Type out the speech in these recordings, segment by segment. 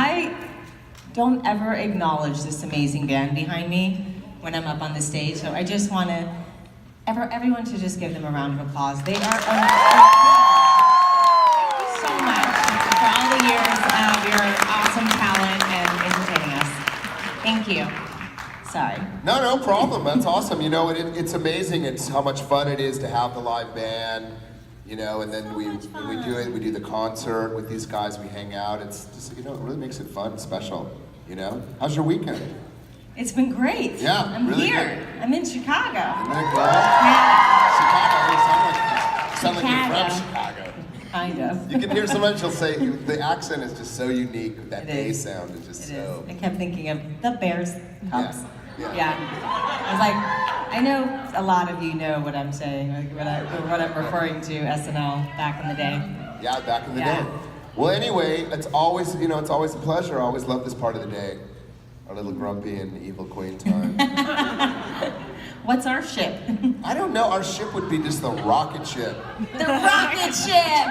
I don't ever acknowledge this amazing band behind me when I'm up on the stage, so I just want to, everyone should just give them a round of applause. They are amazing. Thank you so much for all the years of your awesome talent and entertaining us. Thank you. Sorry. No problem. That's awesome. You know, it's amazing. It's how much fun it is to have the live band. You know, and then we do the concert with these guys. We hang out. It's just, you know, it really makes it fun, special. You know, how's your weekend? It's been great. Yeah, I'm really here. good. I'm in Chicago. Isn't that good? Yeah. Chicago. You sound like you're from Chicago. Kind of. You can hear sometimes she'll say the accent is just so unique. That A sound is just so. I kept thinking of the Bears Cubs. Yeah. I was like, I know a lot of you know what I'm saying, like what I'm referring to SNL back in the day. Yeah, back in the day. Well, anyway, it's always a pleasure. I always love this part of the day. Our little grumpy and evil queen time. What's our ship? I don't know. Our ship would be just the rocket ship. The rocket ship!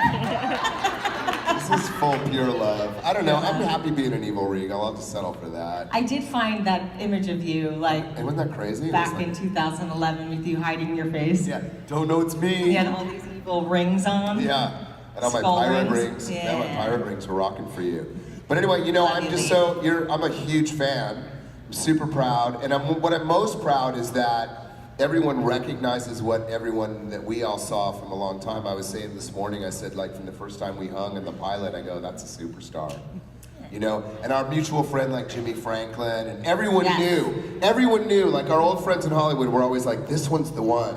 This is full pure love. I don't know. I'm happy being an evil regal. I'll just settle for that. I did find that image of you, like, and wasn't that crazy? Back in 2011 with you hiding your face. Yeah. Don't know it's me. You had all these evil rings on. Yeah. And all my Skull pirate rings. Yeah, my pirate rings were rocking for you. But anyway, you know, I'm a huge fan. I'm super proud. And what I'm most proud is that everyone recognizes what everyone that we all saw from a long time. I was saying this morning, I said, like, from the first time we hung in the pilot, I go, that's a superstar. You know, and our mutual friend like Jimmy Franklin, and everyone knew, like our old friends in Hollywood were always like, this one's the one.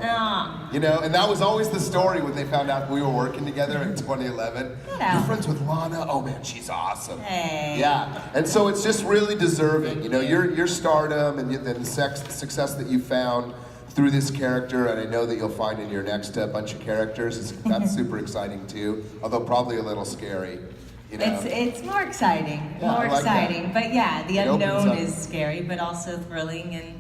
You know, and that was always the story when they found out we were working together in 2011. You're friends with Lana? Oh man, she's awesome. Hey. Yeah, and so it's just really deserving. You know, your stardom and the success that you found through this character, and I know that you'll find in your next bunch of characters, that's super exciting too, although probably a little scary. You know? It's more exciting, that. But yeah, the unknown is scary, but also thrilling,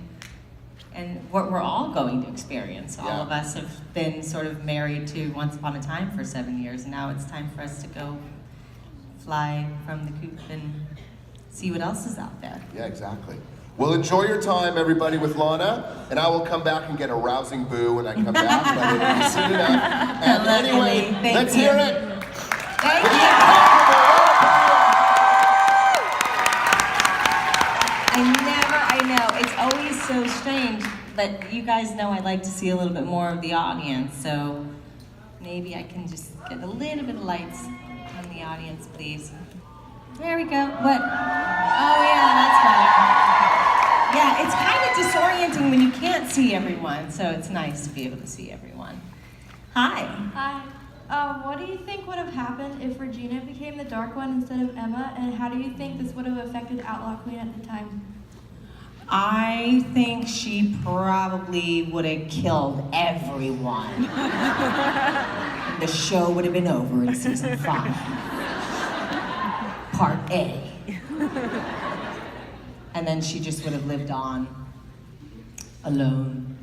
and what we're all going to experience. All of us have been sort of married to Once Upon a Time for 7 years, and now it's time for us to go fly from the coop and see what else is out there. Yeah, exactly. Well, enjoy your time, everybody, with Lana, and I will come back and get a rousing boo when I come back, but it'll be soon enough. And anyway, let's hear it. Thank you. I know, it's always so strange, but you guys know I like to see a little bit more of the audience, so maybe I can just get a little bit of lights on the audience, please. There we go. What? Oh yeah, that's better. Yeah, it's kind of disorienting when you can't see everyone, so it's nice to be able to see everyone. Hi. Hi. What do you think would have happened if Regina became the Dark One instead of Emma, and how do you think this would have affected Outlaw Queen at the time? I think she probably would have killed everyone. The show would have been over in season 5. Part A. And then she just would have lived on, alone,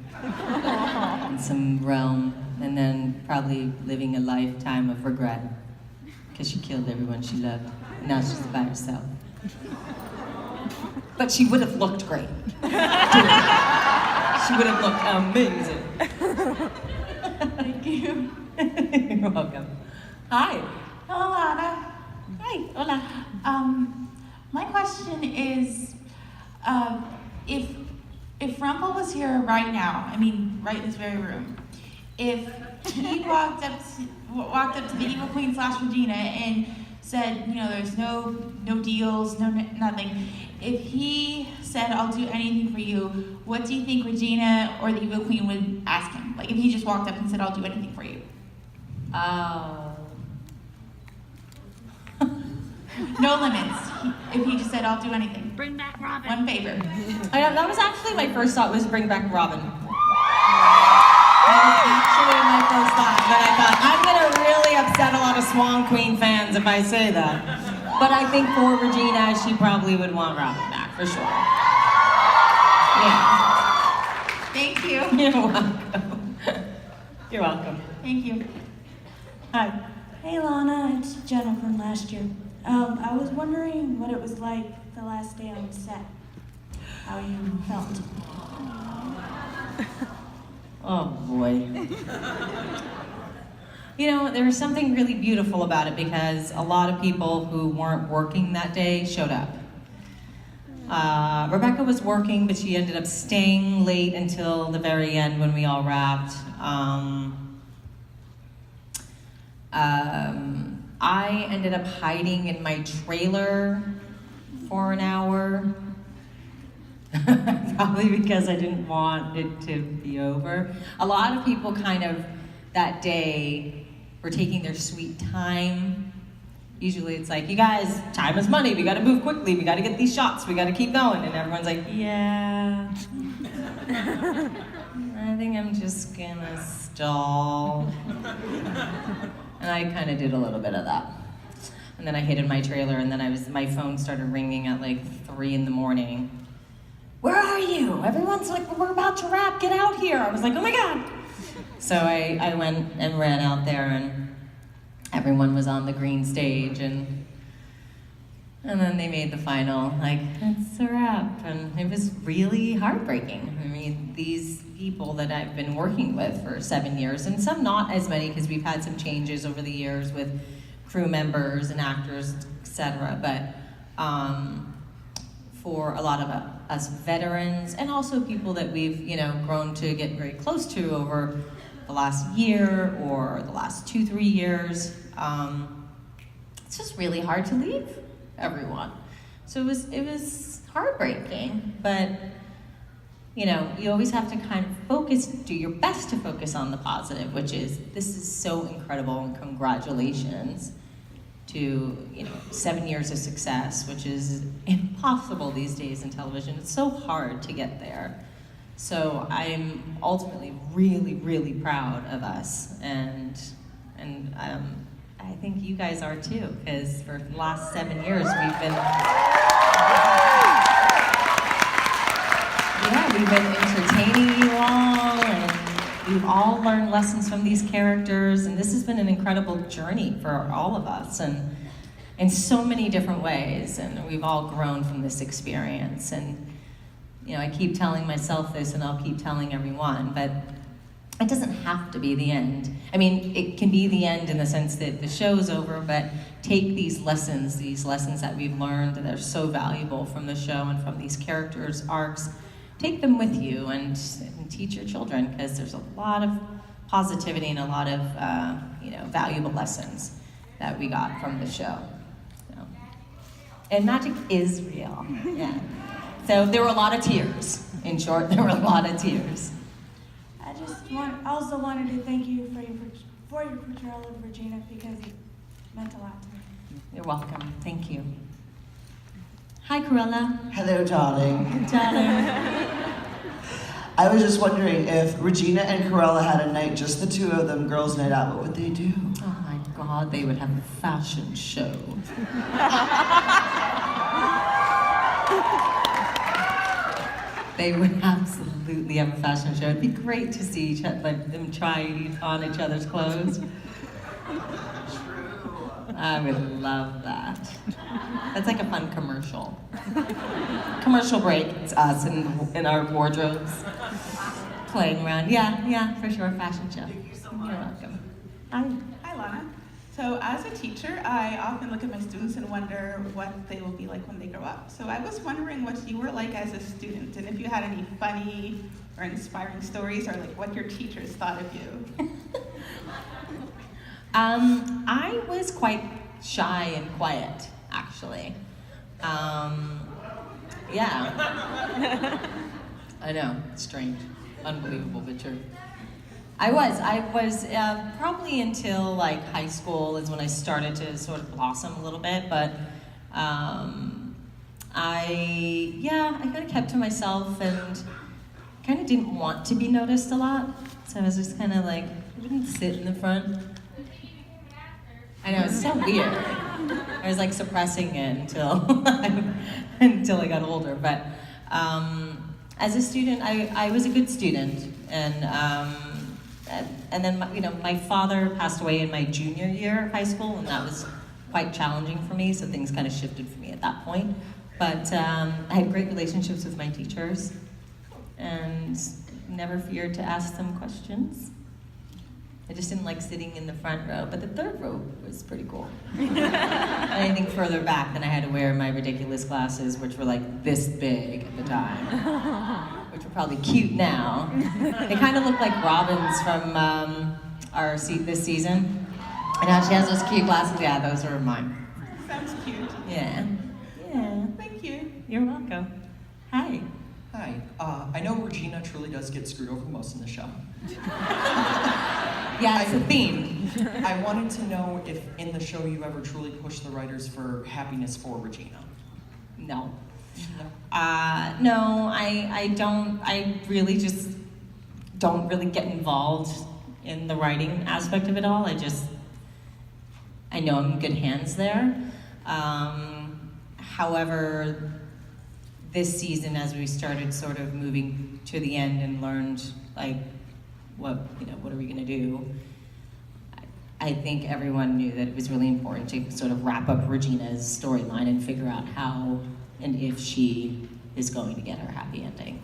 in some realm, and then probably living a lifetime of regret, because she killed everyone she loved, and now she's by herself. But she would have looked great. She would have looked amazing. Thank you. You're welcome. Hi. Hello, Lana. Hi. Hola. My question is, if Rumple was here right now, I mean, right in this very room, if he walked up to the Evil Queen / Regina and said, you know, there's no deals, nothing. If he said, I'll do anything for you, what do you think Regina or the Evil Queen would ask him? Like if he just walked up and said, I'll do anything for you. No limits. If he just said, I'll do anything. Bring back Robin. One favor. I know, that was actually my first thought, was bring back Robin. That was actually my first thought, but I thought, I'm gonna really upset a lot of Swan Queen fans if I say that. But I think for Regina, she probably would want Robin back, for sure. Yeah. Thank you. You're welcome. You're welcome. Thank you. Hi. Hey Lana, it's Jenna from last year. I was wondering what it was like the last day on set. How you felt. Oh boy. You know, there was something really beautiful about it because a lot of people who weren't working that day showed up. Rebecca was working, but she ended up staying late until the very end when we all wrapped. I ended up hiding in my trailer for an hour. Probably because I didn't want it to be over. A lot of people kind of that day were taking their sweet time. Usually it's like, you guys, time is money, we gotta move quickly, we gotta get these shots, we gotta keep going. And everyone's like, yeah. I think I'm just gonna stall. And I kind of did a little bit of that. And then I hid in my trailer, and then my phone started ringing at like 3 in the morning. Where are you? Everyone's like, we're about to wrap, get out here. I was like, oh my God. So I went and ran out there, and everyone was on the green stage, and then they made the final, like, it's a wrap. And it was really heartbreaking. I mean, these people that I've been working with for 7 years, and some not as many because we've had some changes over the years with crew members and actors, etc. But for a lot of us veterans, and also people that we've, you know, grown to get very close to over the last year or the last 2-3 years, it's just really hard to leave everyone. So it was heartbreaking, but you know, you always have to kind of focus, do your best to focus on the positive, which is, this is so incredible and congratulations to, you know, 7 years of success, which is impossible these days in television. It's so hard to get there. So I'm ultimately really, really proud of us, and I think you guys are too, because for the last 7 years we've been entertaining you all, and we've all learned lessons from these characters, and this has been an incredible journey for all of us, and in so many different ways, and we've all grown from this experience. And you know, I keep telling myself this, and I'll keep telling everyone, but it doesn't have to be the end. I mean, it can be the end in the sense that the show's over, but take these lessons that we've learned that are so valuable from the show and from these characters' arcs, take them with you and teach your children, because there's a lot of positivity and a lot of you know, valuable lessons that we got from the show. So. And magic is real, yeah. So there were a lot of tears. In short, there were a lot of tears. I also wanted to thank you for your portrayal of Regina, because it meant a lot to me. You're welcome. Thank you. Hi, Corella. Hello, darling. Darling. I was just wondering if Regina and Corella had a night, just the two of them, girls' night out, what would they do? Oh my God, they would have a fashion show. They would absolutely have a fashion show. It'd be great to see them try on each other's clothes. I would love that. That's like a fun commercial. Commercial break, it's us in our wardrobes, playing around. Yeah, for sure, fashion show. Thank you so You're much. welcome. Hi. Hi, Lana. So as a teacher, I often look at my students and wonder what they will be like when they grow up. So I was wondering what you were like as a student, and if you had any funny or inspiring stories, or like what your teachers thought of you. I was quite shy and quiet, actually. Yeah. I know, it's strange. Unbelievable, but true. I was probably until like high school is when I started to sort of blossom a little bit, but I kind of kept to myself and kind of didn't want to be noticed a lot. So I was just kind of like, I wouldn't sit in the front. I know, it's so weird. I was like suppressing it until I got older, but as a student, I was a good student, and then my father passed away in my junior year of high school, and that was quite challenging for me, so things kind of shifted for me at that point. But I had great relationships with my teachers and never feared to ask them questions. I just didn't like sitting in the front row, but the third row was pretty cool. Anything further back, then I had to wear my ridiculous glasses, which were like this big at the time, which are probably cute now. They kind of look like Robin's from this season. And now she has those cute glasses. Yeah, those are mine. Sounds cute. Yeah. Yeah. Thank you. You're welcome. Hi. Hi. I know Regina truly does get screwed over the most in the show. Yeah, it's a theme. I wanted to know if in the show you ever truly push the writers for happiness for Regina. No. No. No, I don't. I really just don't really get involved in the writing aspect of it all. I know I'm in good hands there. However, this season, as we started sort of moving to the end and learned, like, what are we gonna do? I think everyone knew that it was really important to sort of wrap up Regina's storyline and figure out how and if she is going to get her happy ending.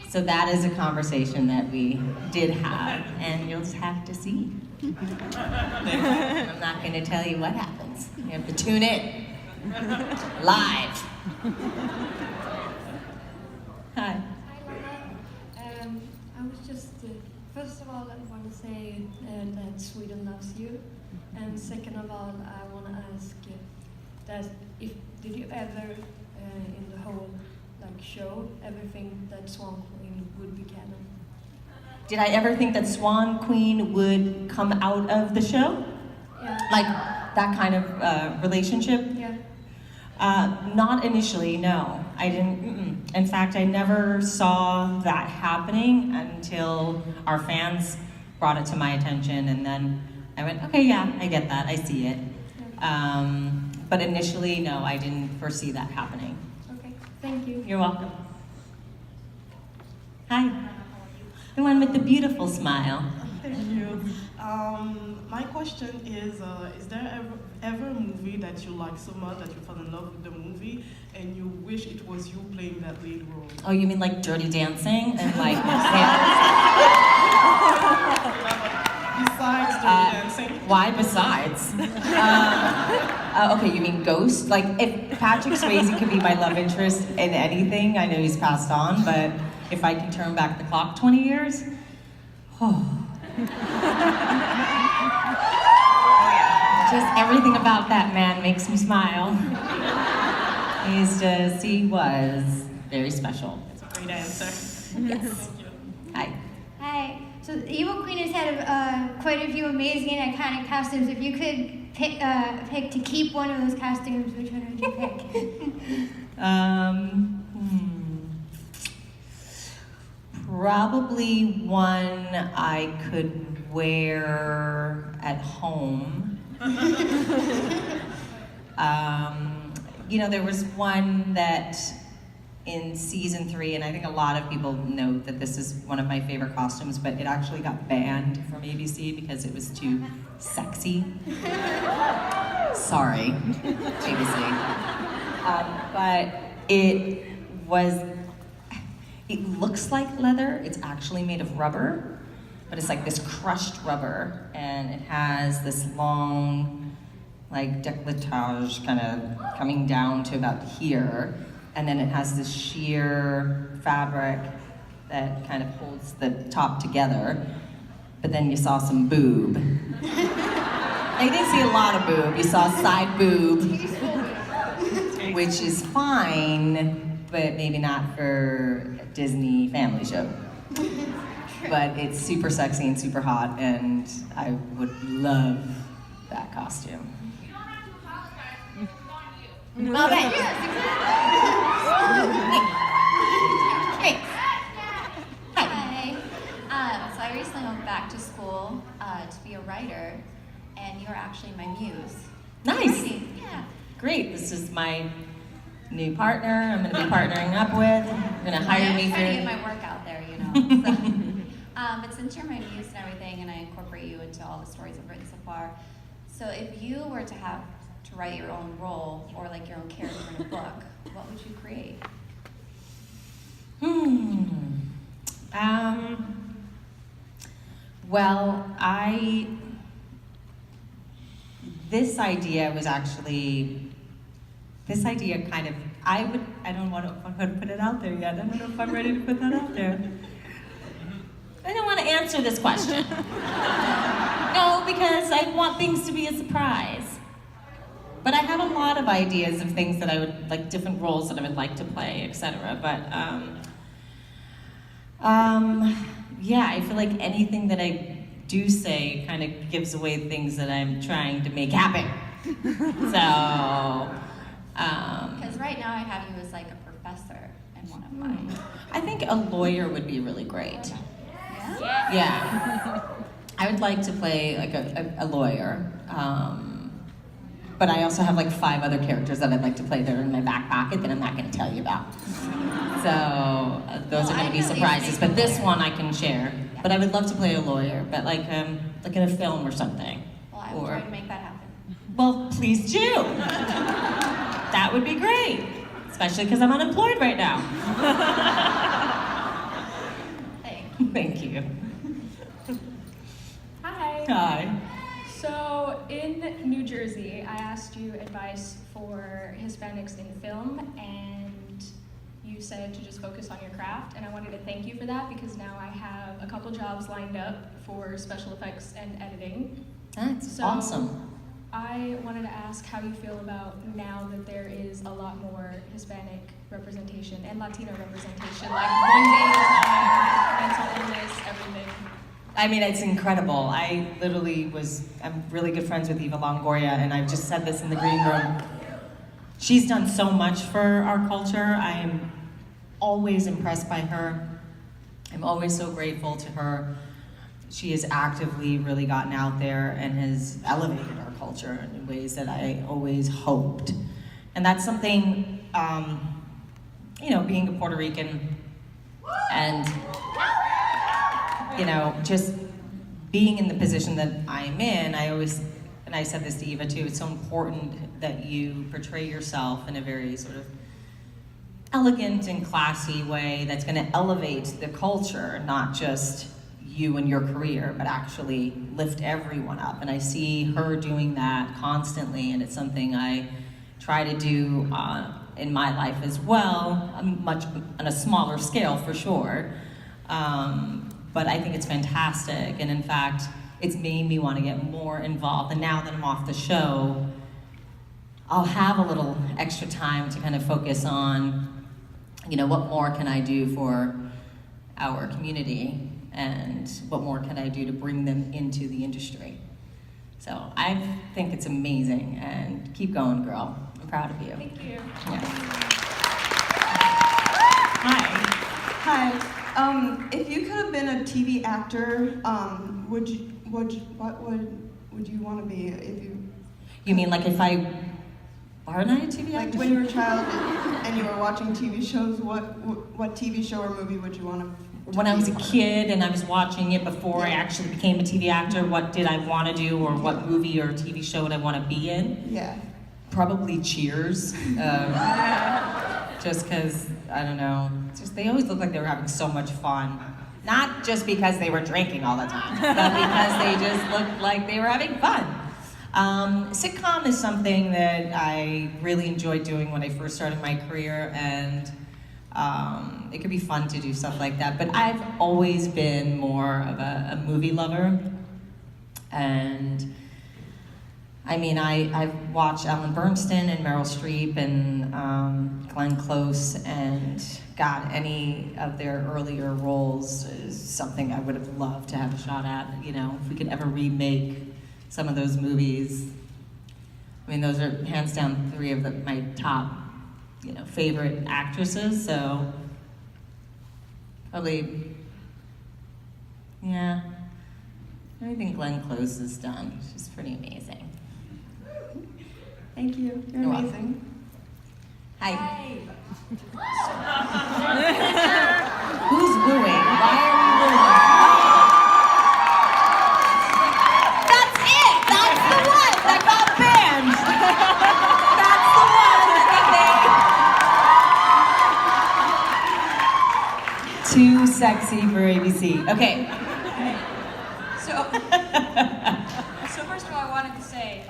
So that is a conversation that we did have, and you'll just have to see. I'm not gonna tell you what happens. You have to tune in. Live. Hi. I was just, first of all, I want to say that Sweden loves you. And second of all, I want to ask that did you ever, in the whole show, ever think that Swan Queen would be canon? Did I ever think that Swan Queen would come out of the show? Yeah. Like that kind of relationship? Yeah. Not initially, no. I didn't. In fact, I never saw that happening until our fans brought it to my attention, and then I went, okay, yeah, I get that, I see it. But initially, no, I didn't foresee that happening. Okay, thank you. You're welcome. Hi. The one with the beautiful smile. Thank you. My question is there ever a movie that you like so much that you fell in love with the movie and you wish it was you playing that lead role? Oh, you mean like Dirty Dancing and like Besides Dirty Dancing? Why besides? Okay, you mean Ghost? Like if Patrick Swayze could be my love interest in anything, I know he's passed on, but if I can turn back the clock 20 years, just everything about that man makes me smile. He was very special. Great answer. Yes. Hi. Hi. So the Evil Queen has had quite a few amazing and iconic costumes. If you could pick to keep one of those costumes, which one would you pick? Probably one I could wear at home. There was one that in season 3, and I think a lot of people know that this is one of my favorite costumes, but it actually got banned from ABC because it was too sexy. Sorry, ABC. But it looks like leather. It's actually made of rubber, but it's like this crushed rubber, and it has this long, like décolletage kind of coming down to about here, and then it has this sheer fabric that kind of holds the top together, but then you saw some boob. You didn't see a lot of boob, you saw side boob, which is fine, but maybe not for a Disney family show. But it's super sexy and super hot, and I would love that costume. Well, yes, exactly. Hi. So I recently went back to school to be a writer, and you're actually my muse. Nice. Yeah. Great. This is my new partner. I'm going to be partnering up with. You're going to hire me I'm trying to get for. my work out there, So, but since you're my muse and everything, and I incorporate you into all the stories I've written so far, so if you were to have to write your own role or like your own character in a book, what would you create? Well, this idea kind of, I don't want to put it out there yet. I don't know if I'm ready to put that out there. I don't want to answer this question. No, because I want things to be a surprise. But I have a lot of ideas of things that I would, like different roles that I would like to play, etc. But, yeah, I feel like anything that I do say kind of gives away things that I'm trying to make happen. So, Because right now I have you as like a professor in one of mine. I think a lawyer would be really great. Yeah? Yeah. I would like to play like a lawyer. But I also have like 5 other characters that I'd like to play that are in my back pocket that I'm not going to tell you about. So those are going to be surprises. But this one I can share. But I would love to play a lawyer, but like in a film or something. Well, I will try to make that happen. Well, please do. That would be great, especially because I'm unemployed right now. Thank you. Hi. Hi. So in New Jersey, I asked you advice for Hispanics in film, and you said to just focus on your craft, and I wanted to thank you for that because now I have a couple jobs lined up for special effects and editing. That's awesome. I wanted to ask how you feel about now that there is a lot more Hispanic representation and Latino representation, like one day at a time, mental illness, everything. I mean, it's incredible. I'm really good friends with Eva Longoria, and I've just said this in the green room. She's done so much for our culture. I am always impressed by her. I'm always so grateful to her. She has actively really gotten out there and has elevated our culture in ways that I always hoped. And that's something, being a Puerto Rican and, just being in the position that I'm in, and I said this to Eva too, it's so important that you portray yourself in a very sort of elegant and classy way that's going to elevate the culture, not just you and your career, but actually lift everyone up. And I see her doing that constantly, and it's something I try to do in my life as well, much on a smaller scale for sure. But I think it's fantastic, and in fact, it's made me want to get more involved. And now that I'm off the show, I'll have a little extra time to kind of focus on, what more can I do for our community, and what more can I do to bring them into the industry. So I think it's amazing, and keep going, girl. I'm proud of you. Thank you. Yeah. Hi. Hi. If you could have been a TV actor, what would you want to be if you? You mean like if I weren't I a TV actor? Like when you were a child and you were watching TV shows, what TV show or movie would you want to? When I was a kid and I was watching it before I actually became a TV actor, what did I want to do, or what movie or TV show would I want to be in? Yeah. Probably Cheers. Just because, I don't know, they always looked like they were having so much fun. Not just because they were drinking all the time, but because they just looked like they were having fun. Sitcom is something that I really enjoyed doing when I first started my career, and it could be fun to do stuff like that. But I've always been more of a movie lover, and I mean, I've watched Ellen Bernstein and Meryl Streep and Glenn Close, and God, any of their earlier roles is something I would have loved to have a shot at. If we could ever remake some of those movies. I mean, those are hands down 3 of my top, favorite actresses. So probably, yeah, anything Glenn Close has done, she's pretty amazing. Thank you. You're amazing. Hi. Who's wooing? Why are we wooing? That's it! That's the one that got banned! Too sexy for ABC. Okay. So first of all, I wanted to say,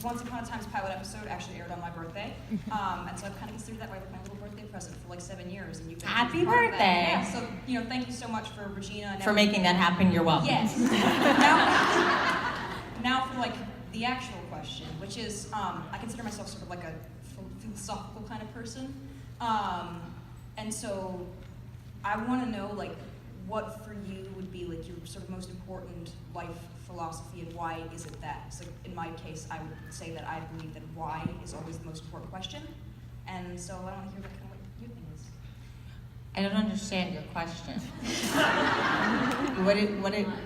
Once Upon a Time's pilot episode actually aired on my birthday, and so I've kind of considered that like my little birthday present for like 7 years, and you've been Happy part of that. birthday. Yeah, so thank you so much for Regina and For making that happen, you're welcome. Yes. now for like the actual question, which is, I consider myself sort of like a philosophical kind of person, and so I want to know like what for you would be like your sort of most important life philosophy, and why is it that? So in my case, I would say that I believe that why is always the most important question, and so I want to hear what kind of what your thing is. I don't understand your question.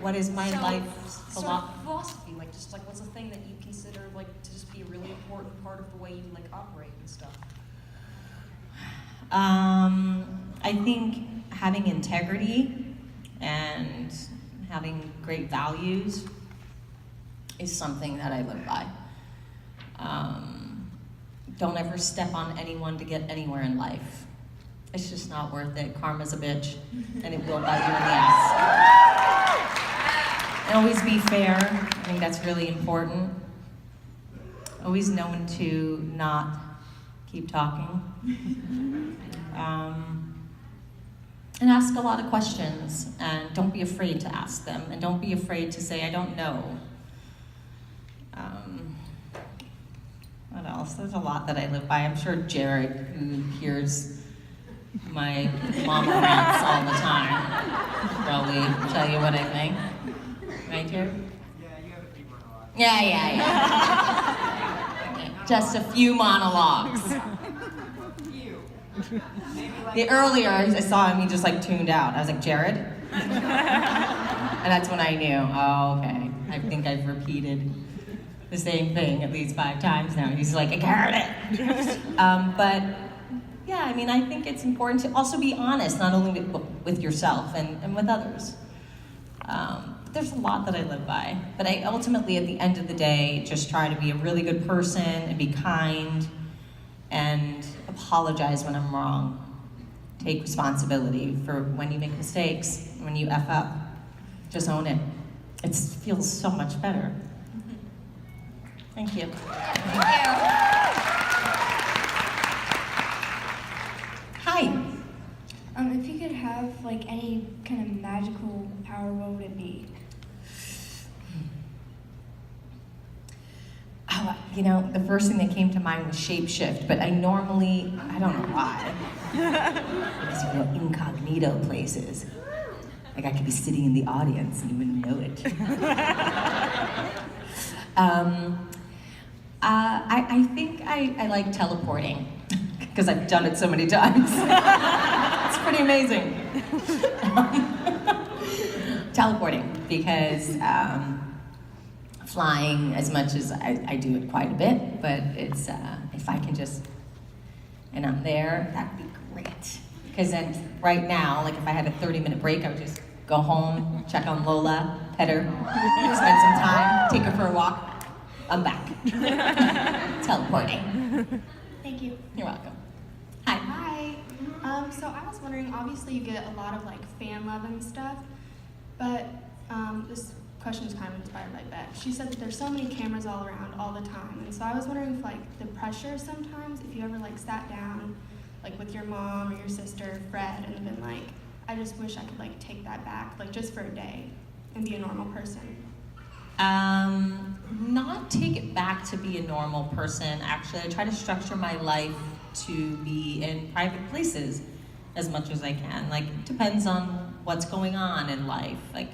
What is my life's sort of philosophy, like just like what's the thing that you consider like to just be a really important part of the way you like operate and stuff? I think having integrity and having great values is something that I live by. Don't ever step on anyone to get anywhere in life. It's just not worth it. Karma's a bitch, and it will bite you in the ass. And always be fair. I think that's really important. Always know when to not keep talking. And ask a lot of questions, and don't be afraid to ask them, and don't be afraid to say, I don't know. What else? There's a lot that I live by. I'm sure Jared, who hears my mama rants all the time, will probably tell you what I think. Right, Jared? Yeah, you have a few monologues. Yeah. Just a few monologues. Earlier, I saw him, he just like tuned out. I was like, Jared? And that's when I knew, oh, okay. I think I've repeated the same thing at least 5 times now. He's like, I heard it. But yeah, I mean, I think it's important to also be honest, not only with yourself and with others. There's a lot that I live by, but I ultimately, at the end of the day, just try to be a really good person and be kind and apologize when I'm wrong. Take responsibility for when you make mistakes, when you F up. Just own it. It feels so much better. Thank you. Hi. If you could have like any kind of magical power, what would it be? Oh, the first thing that came to mind was shapeshift, but I don't know why. Because incognito places. Like I could be sitting in the audience and you wouldn't know it. I think I like teleporting, because I've done it so many times. It's pretty amazing. Teleporting, because flying, as much as I do it quite a bit, but it's if I can just, and I'm there, that'd be great. Because then right now, like if I had a 30-minute break, I would just go home, check on Lola, pet her, spend some time, take her for a walk, I'm back. Teleporting. Thank you. You're welcome. Hi. So I was wondering, obviously you get a lot of like fan love and stuff, but this question is kind of inspired by Beck. She said that there's so many cameras all around all the time, and so I was wondering if like the pressure sometimes, if you ever like sat down like with your mom or your sister, Fred, and been like, I just wish I could like take that back, like just for a day and be a normal person. Not take it back to be a normal person. Actually, I try to structure my life to be in private places as much as I can. Like, it depends on what's going on in life. Like,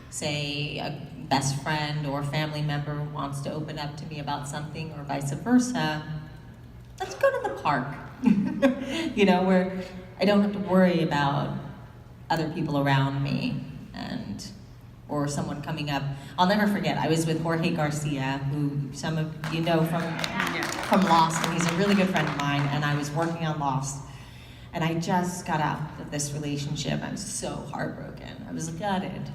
say a best friend or family member wants to open up to me about something, or vice versa. Let's go to the park. Where I don't have to worry about other people around me or someone coming up. I'll never forget, I was with Jorge Garcia, who some of you know from Lost, and he's a really good friend of mine, and I was working on Lost. And I just got out of this relationship. I was so heartbroken. I was gutted.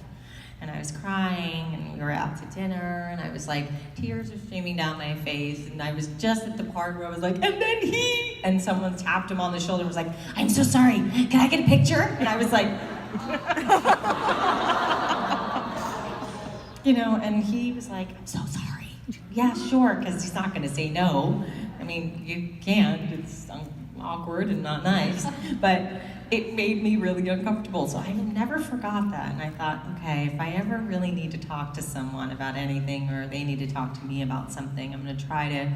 and I was crying, and we were out to dinner, and I was like, tears were streaming down my face, and I was just at the part where I was like, and then he, and someone tapped him on the shoulder and was like, I'm so sorry, can I get a picture? And I was like, you know, and he was like, I'm so sorry. Yeah, sure, because he's not gonna say no. I mean, you can't, it's awkward and not nice, but it made me really uncomfortable. So I never forgot that. And I thought, okay, if I ever really need to talk to someone about anything, or they need to talk to me about something, I'm gonna try to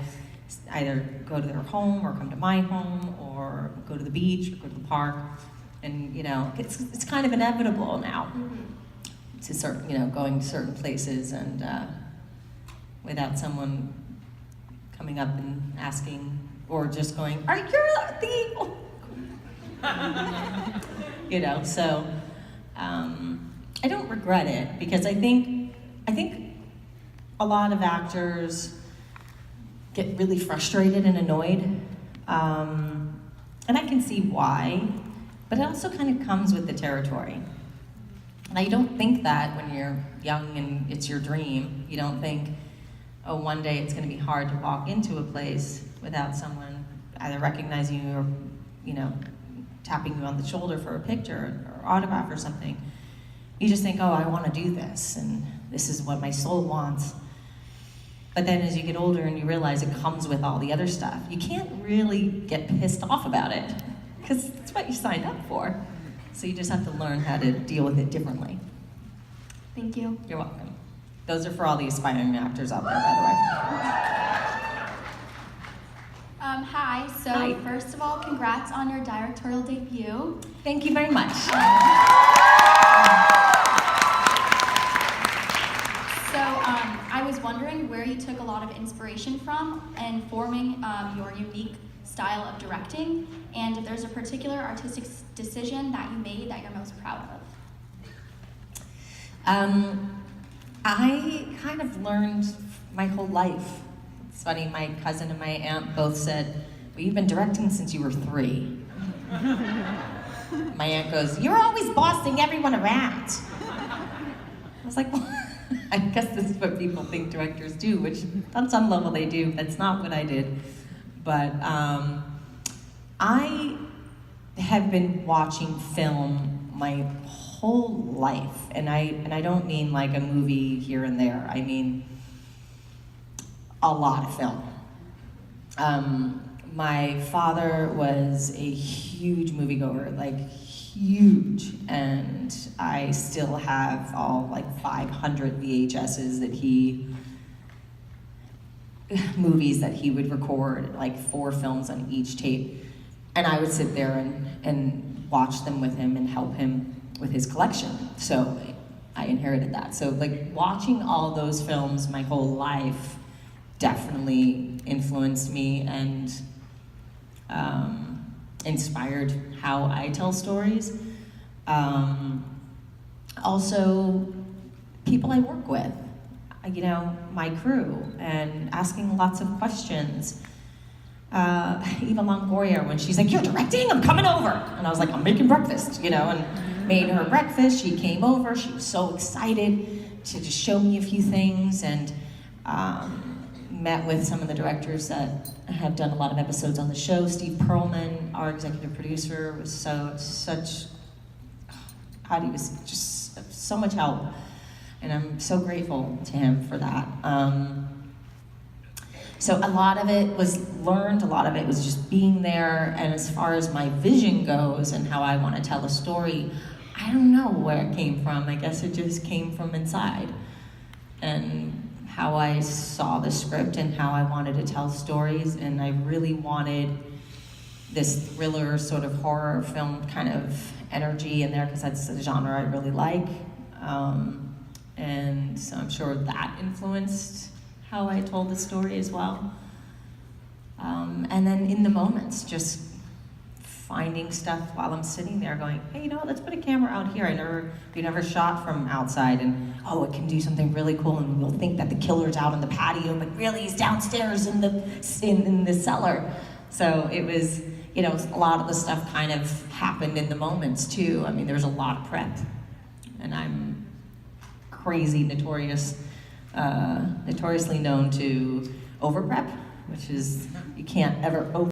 either go to their home or come to my home or go to the beach or go to the park. And you know, it's kind of inevitable now to certain, you know, going to certain places and without someone coming up and asking, or just going, are you the you know, so I don't regret it, because I think a lot of actors get really frustrated and annoyed, and I can see why, but it also kind of comes with the territory. And I don't think that when you're young and it's your dream. You don't think, oh, one day it's going to be hard to walk into a place without someone either recognizing you or, you know, tapping you on the shoulder for a picture or autograph or something. You just think, oh, I want to do this, and this is what my soul wants. But then as you get older and you realize it comes with all the other stuff, you can't really get pissed off about it, because it's what you signed up for. So you just have to learn how to deal with it differently. Thank you. You're welcome. Those are for all the aspiring actors out there, by the way. Hi, so Hi. First of all, congrats on your directorial debut. Thank you very much. So I was wondering where you took a lot of inspiration from in forming your unique style of directing, and if there's a particular artistic decision that you made that you're most proud of. I kind of learned my whole life. It's funny, my cousin and my aunt both said, well, you've been directing since you were 3. My aunt goes, you're always bossing everyone around. I was like, well, I guess this is what people think directors do, which on some level they do. That's not what I did. But I have been watching film my whole life, and I don't mean like a movie here and there. I mean a lot of film. My father was a huge moviegoer, like huge, and I still have all like 500 VHSs that movies that he would record, like 4 films on each tape. And I would sit there and watch them with him and help him with his collection. So I inherited that. So like watching all those films my whole life definitely influenced me and inspired how I tell stories. Also, people I work with, you know, my crew, and asking lots of questions. Eva Longoria, when she's like, you're directing? I'm coming over. And I was like, I'm making breakfast, you know, and made her breakfast. She came over, she was so excited to just show me a few things, and met with some of the directors that have done a lot of episodes on the show. Steve Perlman, our executive producer, was he was just so much help. And I'm so grateful to him for that. So a lot of it was learned, a lot of it was just being there, and as far as my vision goes and how I want to tell a story, I don't know where it came from. I guess it just came from inside. And how I saw the script and how I wanted to tell stories, and I really wanted this thriller sort of horror film kind of energy in there, because that's the genre I really like. And so I'm sure that influenced how I told the story as well. And then in the moments, just finding stuff while I'm sitting there going, hey, you know what, let's put a camera out here. We never shot from outside, and oh, it can do something really cool, and we'll think that the killer's out on the patio, but really he's downstairs in the cellar. So it was, you know, a lot of the stuff kind of happened in the moments too. I mean, there was a lot of prep, and I'm crazy, notoriously known to over prep, which is, you can't ever over